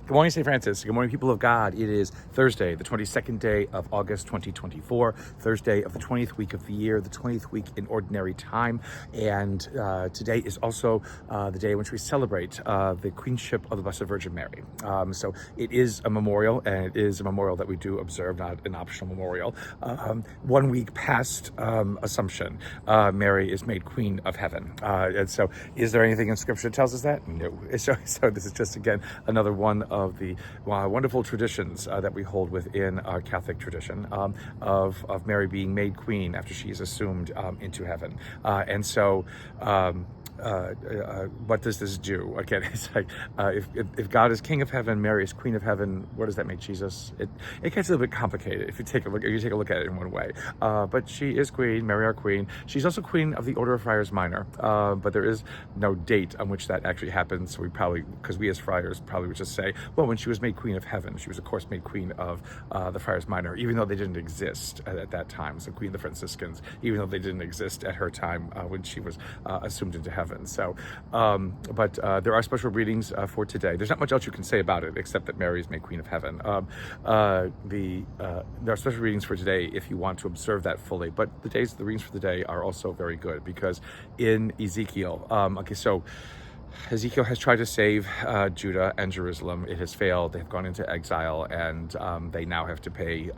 Good morning, St. Francis. Good morning, people of God. It is Thursday, the 22nd day of August, 2024, Thursday of the 20th week of the year, the 20th week in Ordinary Time. And today is also the day in which we celebrate the Queenship of the Blessed Virgin Mary. So it is a memorial, and it is a memorial that we do observe, not an optional memorial. 1 week past Assumption, Mary is made Queen of Heaven. And so is there anything in Scripture that tells us that? No. So this is just, again, another one of the wonderful traditions that we hold within our Catholic tradition of Mary being made queen after she is assumed into heaven. And so what does this do? Again, it's like if God is King of Heaven, Mary is Queen of Heaven. What does that make Jesus? It gets a little bit complicated if you take a look. If you take a look at it in one way, but she is Queen, Mary our Queen. She's also Queen of the Order of Friars Minor, but there is no date on which that actually happens. So we probably, because we as friars probably would just say, well, when she was made Queen of Heaven, she was of course made Queen of the Friars Minor, even though they didn't exist at that time. So Queen of the Franciscans, even though they didn't exist at her time when she was assumed into heaven. So, but there are special readings for today. There's not much else you can say about it except that Mary is made Queen of Heaven. There are special readings for today if you want to observe that fully. But the readings for the day are also very good because in Ezekiel, so Ezekiel has tried to save Judah and Jerusalem. It has failed. They've gone into exile, and they now have to pay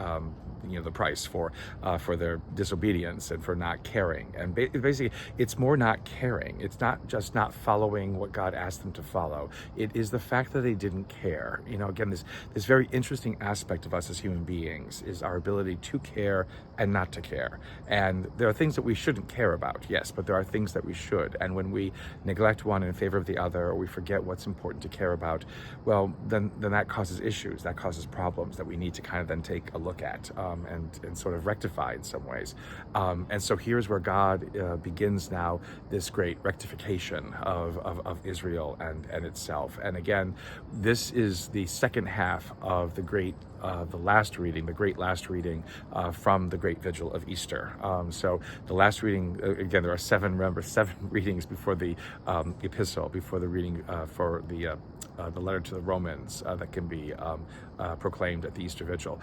the price for their disobedience and for not caring. And basically, it's more not caring. It's not just not following what God asked them to follow. It is the fact that they didn't care. Again, this very interesting aspect of us as human beings is our ability to care and not to care. And there are things that we shouldn't care about, yes, but there are things that we should. And when we neglect one in favor of the other, or we forget what's important to care about, well, then that causes issues, that causes problems that we need to kind of then take a look at and sort of rectify in some ways. And so here's where God begins now this great rectification of Israel and itself. And again, this is the second half of the great last reading from the Great Vigil of Easter. So the last reading, again, there are seven readings before the epistle, before the reading for the letter to the Romans that can be proclaimed at the Easter Vigil.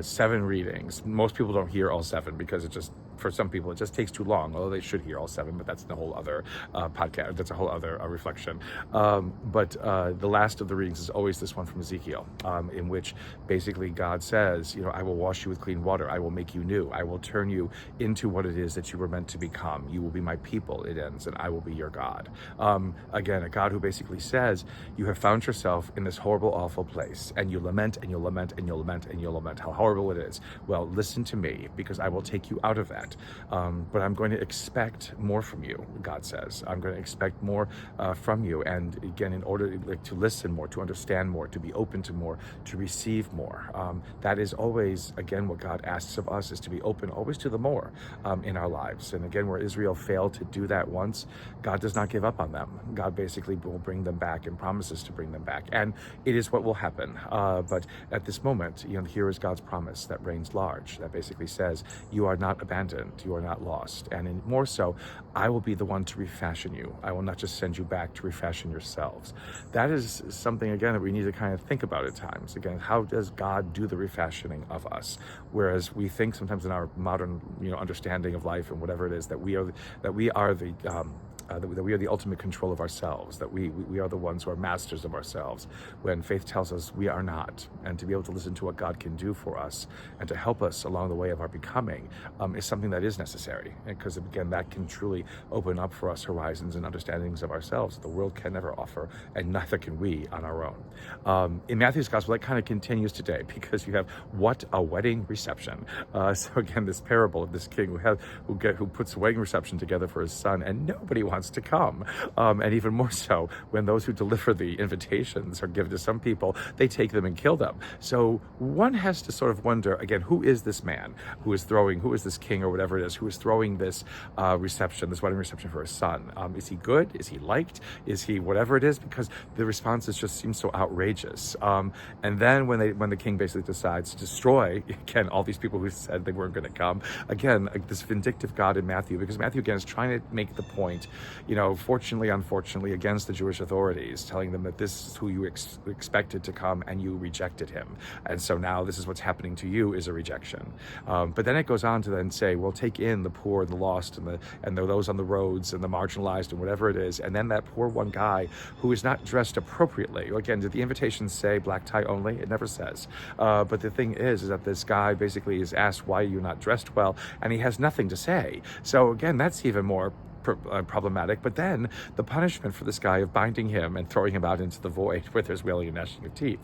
7 readings. Most people don't hear all 7 because for some people, it just takes too long, although they should hear all 7, but that's the whole other podcast. That's a whole other reflection. But the last of the readings is always this one from Ezekiel, in which basically God says, I will wash you with clean water. I will make you new. I will turn you into what it is that you were meant to become. You will be my people, it ends, and I will be your God. Again, a God who basically says, you have found yourself in this horrible, awful place, and you lament, and you'll lament, and you'll lament, and you'll lament how horrible it is. Well, listen to me, because I will take you out of that. But I'm going to expect more from you, God says. I'm going to expect more from you. And again, in order to listen more, to understand more, to be open to more, to receive more. That is always, again, what God asks of us, is to be open always to the more in our lives. And again, where Israel failed to do that once, God does not give up on them. God basically will bring them back and promises to bring them back. And it is what will happen. But at this moment, here is God's promise that reigns large, that basically says, you are not abandoned, you are not lost. And more so, I will be the one to refashion you. I will not just send you back to refashion yourselves. That is something, again, that we need to kind of think about at times. Again, how does God do the refashioning of us? Whereas we think sometimes in our modern, understanding of life and whatever it is, that we are the ultimate control of ourselves, that we are the ones who are masters of ourselves, when faith tells us we are not. And to be able to listen to what God can do for us and to help us along the way of our becoming is something that is necessary. Because again, that can truly open up for us horizons and understandings of ourselves that the world can never offer, and neither can we on our own. In Matthew's Gospel, that kind of continues today, because you have what a wedding reception. So again, this parable of this king who puts a wedding reception together for his son, and nobody wants to come. And even more so, when those who deliver the invitations are given to some people, they take them and kill them. So one has to sort of wonder, again, who is this man who is this king or whatever it is, who is throwing this this wedding reception for his son? Is he good? Is he liked? Is he whatever it is? Because the responses just seem so outrageous. And then when the king basically decides to destroy, again, all these people who said they weren't going to come, again, this vindictive God in Matthew, because Matthew, again, is trying to make the point fortunately, unfortunately, against the Jewish authorities, telling them that this is who you expected to come and you rejected him. And so now this is what's happening to you is a rejection. But then it goes on to then say, well, take in the poor and the lost and those on the roads and the marginalized and whatever it is. And then that poor one guy who is not dressed appropriately. Again, did the invitation say black tie only? It never says. But the thing is that this guy basically is asked, why are you not dressed well? And he has nothing to say. So again, that's even more problematic. But then the punishment for this guy of binding him and throwing him out into the void where there's wailing and gnashing of teeth.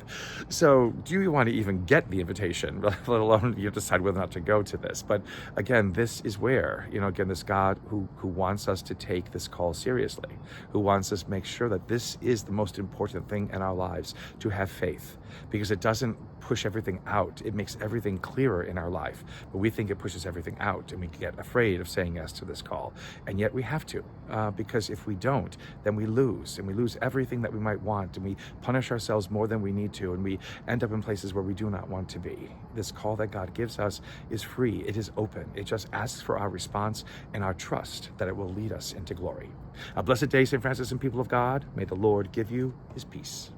So do you want to even get the invitation, let alone decide whether or not to go to this? But again, this is where, again, this God who wants us to take this call seriously, who wants us to make sure that this is the most important thing in our lives, to have faith, because it doesn't push everything out. It makes everything clearer in our life, but we think it pushes everything out, and we get afraid of saying yes to this call. And yet we have to, because if we don't, then we lose everything that we might want, and we punish ourselves more than we need to, and we end up in places where we do not want to be. This call that God gives us is free. It is open. It just asks for our response and our trust that it will lead us into glory. A blessed day, St. Francis and people of God. May the Lord give you his peace.